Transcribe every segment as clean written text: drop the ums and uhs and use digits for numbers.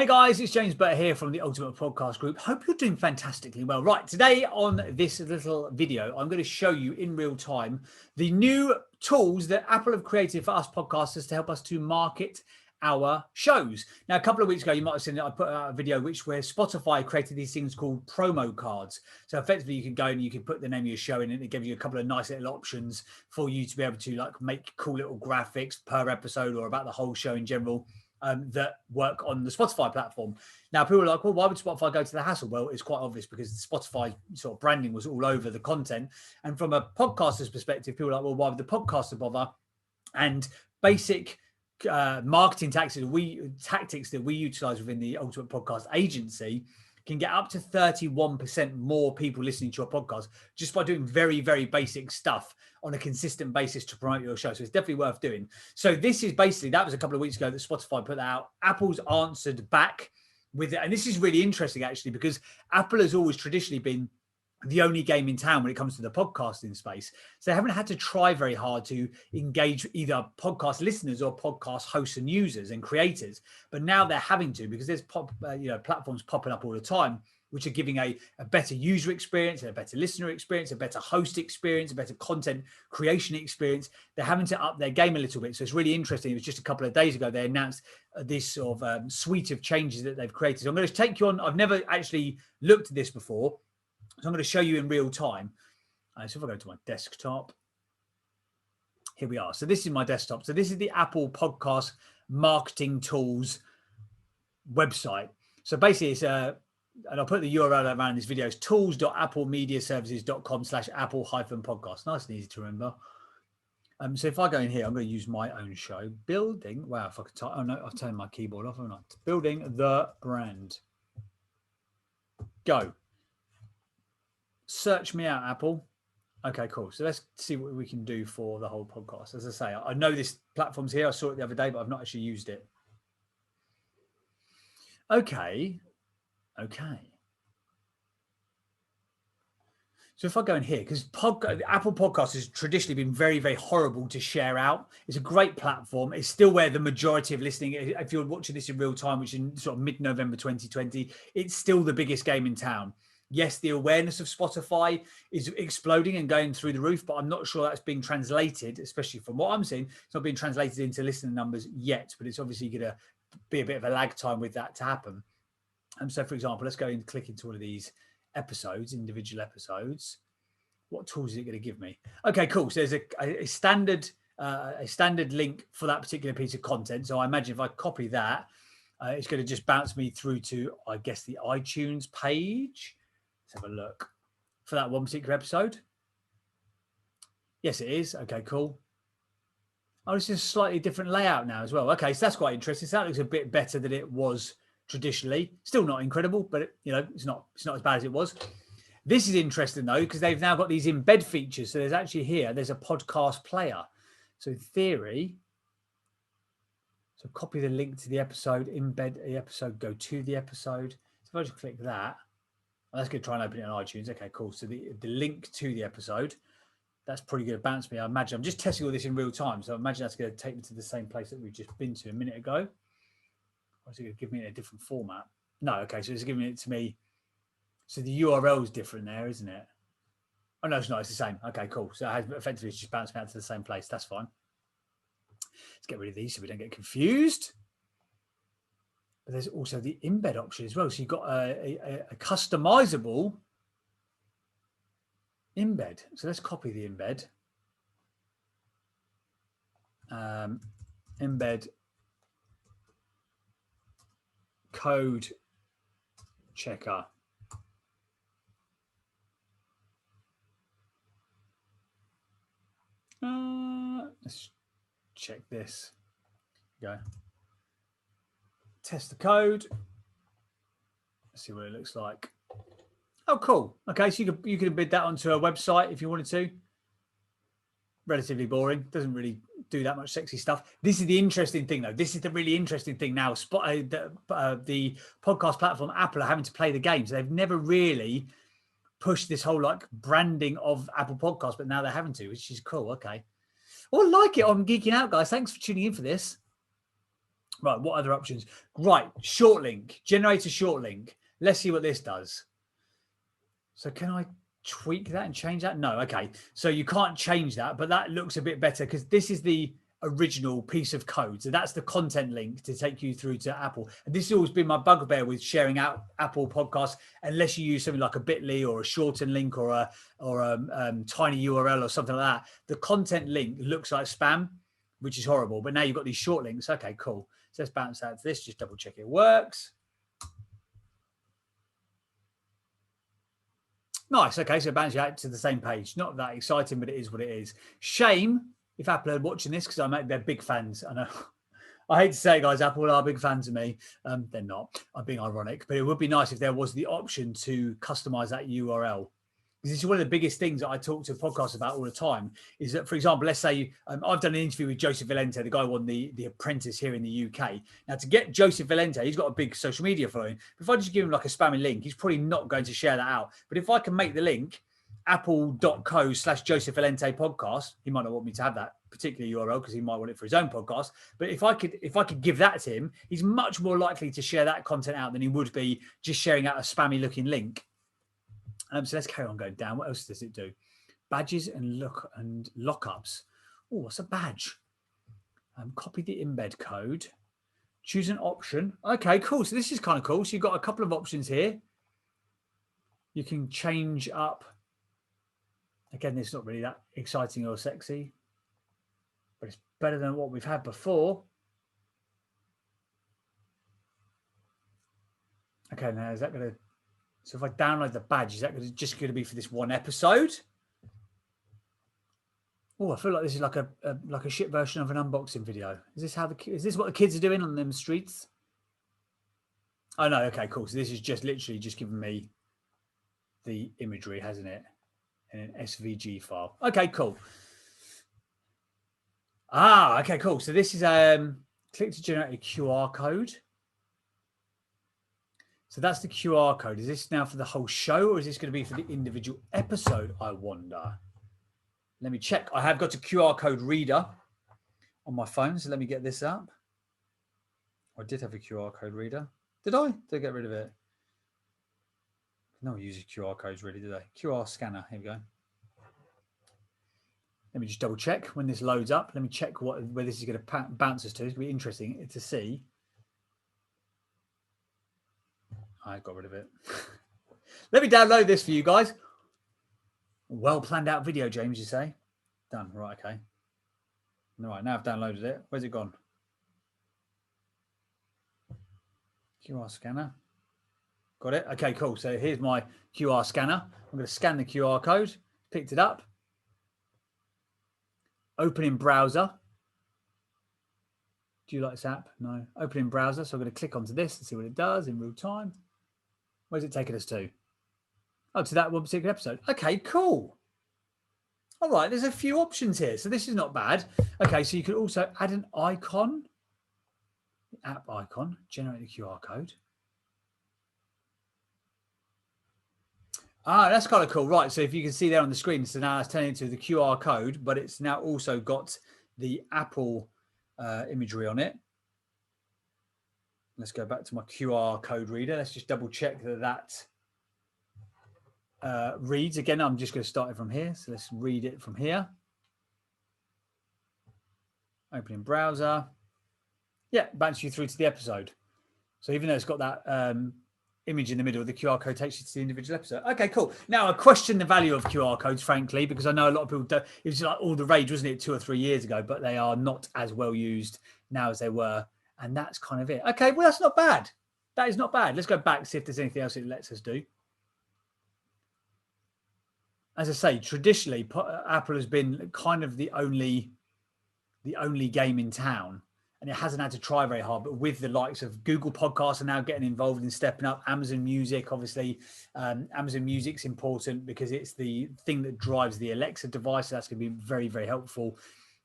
Hey guys, it's James Burt here from the Ultimate Podcast Group. Hope you're doing fantastically well. Right, today on this little video, I'm going to show you in real time the new tools that Apple have created for us podcasters to help us to market our shows. Now, a couple of weeks ago, you might have seen that I put out a video where Spotify created these things called promo cards. So effectively, you can go and you can put the name of your show in, and it gives you a couple of nice little options for you to be able to like make cool little graphics per episode or about the whole show in general. That work on the Spotify platform. Now, people are like, well, why would Spotify go to the hassle? Well, it's quite obvious because Spotify sort of branding was all over the content. And from a podcaster's perspective, people are like, well, why would the podcaster bother? And basic marketing tactics that we utilize within the Ultimate Podcast Agency can get up to 31% more people listening to your podcast just by doing very, very basic stuff on a consistent basis to promote your show. So it's definitely worth doing. So this is basically, that was a couple of weeks ago that Spotify put that out. Apple's answered back with it. And this is really interesting, actually, because Apple has always traditionally been the only game in town when it comes to the podcasting space. So they haven't had to try very hard to engage either podcast listeners or podcast hosts and users and creators. But now they're having to, because there's platforms popping up all the time, which are giving a better user experience, a better listener experience, a better host experience, a better content creation experience. They're having to up their game a little bit. So it's really interesting. It was just a couple of days ago, they announced this sort of suite of changes that they've created. So I'm going to take you on. I've never actually looked at this before. So I'm going to show you in real time. So if I go to my desktop, here we are. So this is my desktop. So this is the Apple Podcast Marketing Tools website. So basically it's and I'll put the URL around this video. It's tools.applemediaservices.com/apple-podcast. Nice and easy to remember. So if I go in here, I'm going to use my own show. Building. Wow, if I could type. Oh no, I've turned my keyboard off. I'm not. Building the brand. Go. Search me out, Apple. Okay, cool. So let's see what we can do for the whole podcast. As I say, I know this platform's here. I saw it the other day, but I've not actually used it. Okay. So if I go in here, because Apple Podcasts has traditionally been very, very horrible to share out. It's a great platform. It's still where the majority of listening, if you're watching this in real time, which is in sort of mid-November 2020, it's still the biggest game in town. Yes, the awareness of Spotify is exploding and going through the roof, but I'm not sure that's being translated, especially from what I'm seeing. It's not being translated into listener numbers yet, but it's obviously going to be a bit of a lag time with that to happen. And so, for example, let's go and click into all of these episodes, individual episodes. What tools is it going to give me? Okay, cool. So there's a standard link for that particular piece of content. So I imagine if I copy that, it's going to just bounce me through to, I guess, the iTunes page. Let's have a look for that one particular episode. Yes, it is. Okay, cool. Oh, it's just a slightly different layout now as well. Okay, so that's quite interesting. So that looks a bit better than it was traditionally. Still not incredible, but it's not as bad as it was. This is interesting though, because they've now got these embed features. So there's actually there's a podcast player. So in theory, so copy the link to the episode, embed the episode, go to the episode. So if I just click that, let's go try and open it on iTunes. Okay, cool. So the link to the episode, that's probably going to bounce me. I imagine I'm just testing all this in real time. So I imagine that's going to take me to the same place that we've just been to a minute ago. Or is it going to give me in a different format? No, okay. So it's giving it to me. So the URL is different there, isn't it? Oh, no, it's not. It's the same. Okay, cool. So effectively it's just bounced me out to the same place. That's fine. Let's get rid of these so we don't get confused. But there's also the embed option as well. So you've got a customizable embed. So let's copy the embed. Embed code checker. Let's check this. Go. Test the code. Let's see what it looks like. Oh, cool. Okay, so you could embed that onto a website if you wanted to. Relatively boring. Doesn't really do that much sexy stuff. This is the interesting thing, though. This is the really interesting thing now. The podcast platform Apple are having to play the game. So they've never really pushed this whole like branding of Apple Podcasts, but now they're having to, which is cool. Okay. Well, I like it. I'm geeking out, guys. Thanks for tuning in for this. Right, what other options? Right, short link, generate a short link. Let's see what this does. So can I tweak that and change that? No, okay. So you can't change that, but that looks a bit better because this is the original piece of code. So that's the content link to take you through to Apple. And this has always been my bugbear with sharing out Apple Podcasts, unless you use something like a bit.ly or a shorten link or a tiny URL or something like that. The content link looks like spam, which is horrible. But now you've got these short links. Okay, cool. So let's bounce out to this. Just double check it works. Nice. Okay, so bounce you out to the same page. Not that exciting, but it is what it is. Shame if Apple are watching this because they're big fans. I know. I hate to say it, guys, Apple are big fans of me. They're not. I'm being ironic, but it would be nice if there was the option to customize that URL. This is one of the biggest things that I talk to podcasts about all the time is that, for example, let's say I've done an interview with Joseph Valente, the guy who won the Apprentice here in the UK. Now, to get Joseph Valente, he's got a big social media following. If I just give him like a spammy link, he's probably not going to share that out. But if I can make the link apple.co/Joseph Valente podcast, he might not want me to have that particular URL because he might want it for his own podcast. But if I could give that to him, he's much more likely to share that content out than he would be just sharing out a spammy looking link. So let's carry on going down. What else does it do? Badges and lockups. Oh, what's a badge? Copy the embed code. Choose an option. Okay, cool. So this is kind of cool. So you've got a couple of options here. You can change up. Again, it's not really that exciting or sexy, but it's better than what we've had before. Okay, now is that going to... So if I download the badge, is that just going to be for this one episode? Oh, I feel like this is like a shit version of an unboxing video. Is this what the kids are doing on them streets? Oh no, okay, cool. So this is just literally just giving me the imagery, hasn't it? In an SVG file. Okay, cool. Okay, cool. So this is click to generate a QR code. So that's the QR code. Is this now for the whole show or is this going to be for the individual episode, I wonder? Let me check. I have got a QR code reader on my phone. So let me get this up. I did have a QR code reader. Did I? Did I get rid of it? No one uses QR codes really, do they? QR scanner. Here we go. Let me just double check when this loads up. Let me check where this is going to bounce us to. It's going to be interesting to see. I got rid of it. Let me download this for you guys. Well planned out video, James, you say? Done. Right, okay. All right, now I've downloaded it. Where's it gone? QR scanner. Got it. Okay, cool. So here's my QR scanner. I'm going to scan the QR code. Picked it up. Open in browser. Do you like this app? No. Open in browser. So I'm going to click onto this and see what it does in real time. Where's it taking us to? Oh, to that one particular episode. Okay, cool. All right, there's a few options here. So this is not bad. Okay, so you could also add an icon. The app icon. Generate a QR code. That's kind of cool. Right, so if you can see there on the screen, so now it's turning into the QR code, but it's now also got the Apple imagery on it. Let's go back to my QR code reader. Let's just double check that reads. Again, I'm just going to start it from here. So let's read it from here. Open in browser. Yeah, bounce you through to the episode. So even though it's got that image in the middle, the QR code takes you to the individual episode. Okay, cool. Now I question the value of QR codes, frankly, because I know a lot of people don't. It was like all the rage, wasn't it, 2 or 3 years ago? But they are not as well used now as they were. And that's kind of it. Okay, well, that's not bad. That is not bad. Let's go back and see if there's anything else it lets us do. As I say, traditionally, Apple has been kind of the only game in town. And it hasn't had to try very hard. But with the likes of Google Podcasts are now getting involved in stepping up. Amazon Music, obviously. Amazon Music's important because it's the thing that drives the Alexa device. So that's going to be very, very helpful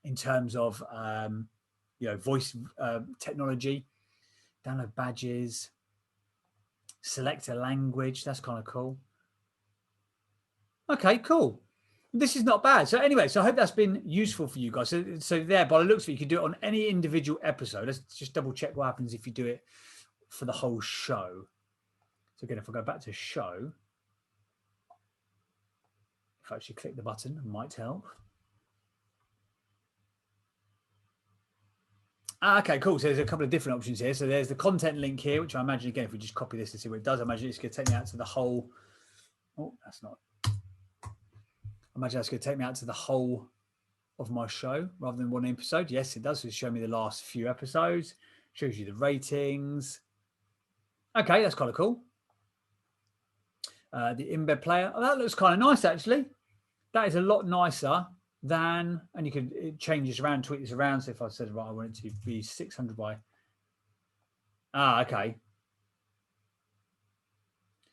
in terms of voice technology. Download badges, select a language. That's kind of cool. Okay, cool. This is not bad. So anyway, so I hope that's been useful for you guys. So there, by the looks of it, you can do it on any individual episode. Let's just double check what happens if you do it for the whole show. So again, if I go back to show, if I actually click the button, it might help. Okay, cool. So there's a couple of different options here. So there's the content link here, which I imagine, again, if we just copy this to see what it does, I imagine it's going to take me out to the whole. Oh, that's not. I imagine that's going to take me out to the whole of my show rather than one episode. Yes, it does. It's showing me the last few episodes. Shows you the ratings. Okay, that's kind of cool. The embed player. Oh, that looks kind of nice, actually. That is a lot nicer than, and you can, it changes around, tweak this around. So if I said, right, I want it to be 600 by, okay.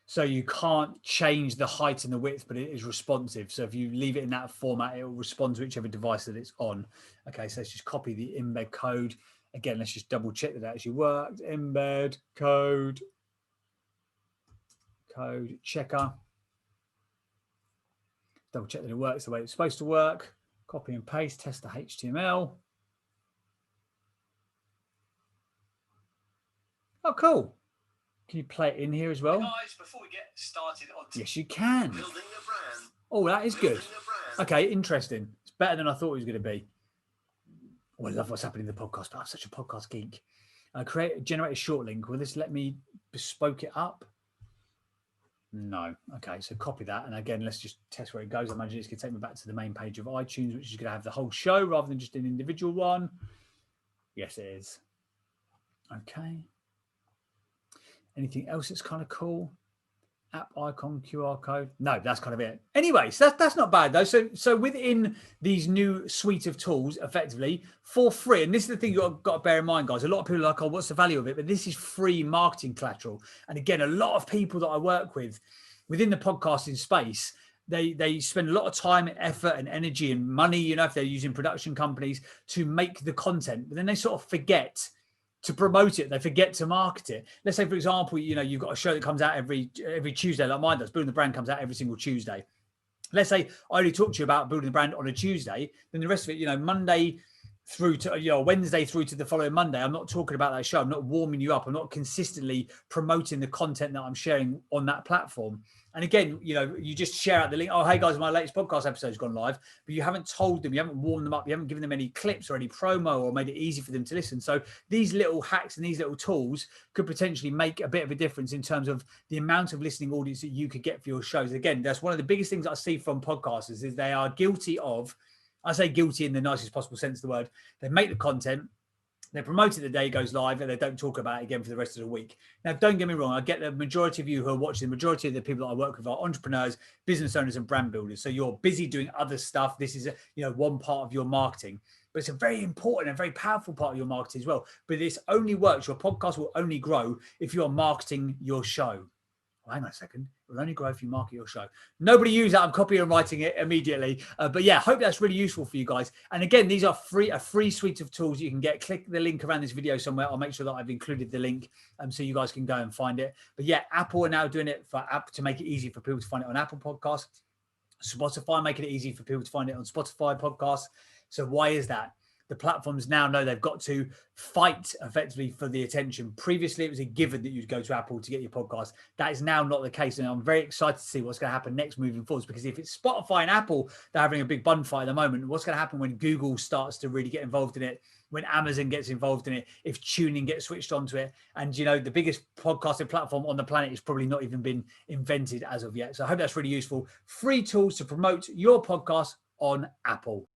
So you can't change the height and the width, but it is responsive. So if you leave it in that format, it will respond to whichever device that it's on. Okay, so let's just copy the embed code. Again, let's just double check that it actually worked. Embed code checker. Double check that it works the way it's supposed to work. Copy and paste, test the HTML. Oh, cool. Can you play it in here as well? Hey guys, before we get started on yes, you can. Building a brand. Oh, that is good. Okay, interesting. It's better than I thought it was going to be. Oh, I love what's happening in the podcast. I'm such a podcast geek. Generate a short link. Will this let me bespoke it up? No. Okay, so copy that. And again, let's just test where it goes. I imagine it's going to take me back to the main page of iTunes, which is going to have the whole show rather than just an individual one. Yes, it is. Okay. Anything else that's kind of cool? App icon, QR code. No, that's kind of it. Anyway, so that's not bad though. So within these new suite of tools, effectively for free, and this is the thing you've got to bear in mind, guys. A lot of people are like, oh, what's the value of it? But this is free marketing collateral. And again, a lot of people that I work with within the podcasting space, they spend a lot of time, effort, and energy and money, you know, if they're using production companies to make the content, but then they sort of forget to promote it. They forget to market it. Let's say, for example, you know, you've got a show that comes out every Tuesday, like mine does. Building the Brand comes out every single Tuesday. Let's say I only talk to you about building the brand on a Tuesday, then the rest of it, you know, Monday through to, you know, Wednesday through to the following Monday, I'm not talking about that show. I'm not warming you up. I'm not consistently promoting the content that I'm sharing on that platform. And again, you know, you just share out the link. Oh, hey guys, my latest podcast episode has gone live, but you haven't told them, you haven't warmed them up, you haven't given them any clips or any promo or made it easy for them to listen. So these little hacks and these little tools could potentially make a bit of a difference in terms of the amount of listening audience that you could get for your shows. Again, that's one of the biggest things I see from podcasters is they are guilty of, I say guilty in the nicest possible sense of the word. They make the content, they promote it the day it goes live, and they don't talk about it again for the rest of the week. Now, don't get me wrong. I get the majority of you who are watching, the majority of the people that I work with are entrepreneurs, business owners, and brand builders. So you're busy doing other stuff. This is, you know, one part of your marketing, but it's a very important and very powerful part of your marketing as well. But this only works. Your podcast will only grow if you are marketing your show. Well, hang on a second. It will only grow if you market your show. Nobody use that. I'm copying and writing it immediately. But yeah, hope that's really useful for you guys. And again, these are a free suite of tools you can get. Click the link around this video somewhere. I'll make sure that I've included the link so you guys can go and find it. But yeah, Apple are now doing it for app to make it easy for people to find it on Apple Podcasts. Spotify making it easy for people to find it on Spotify podcasts. So why is that? The platforms now know they've got to fight effectively for the attention. Previously, it was a given that you'd go to Apple to get your podcast. That is now not the case. And I'm very excited to see what's going to happen next moving forwards, because if it's Spotify and Apple, they're having a big bun fight at the moment. What's going to happen when Google starts to really get involved in it, when Amazon gets involved in it, if tuning gets switched onto it? And, you know, the biggest podcasting platform on the planet has probably not even been invented as of yet. So I hope that's really useful. Free tools to promote your podcast on Apple.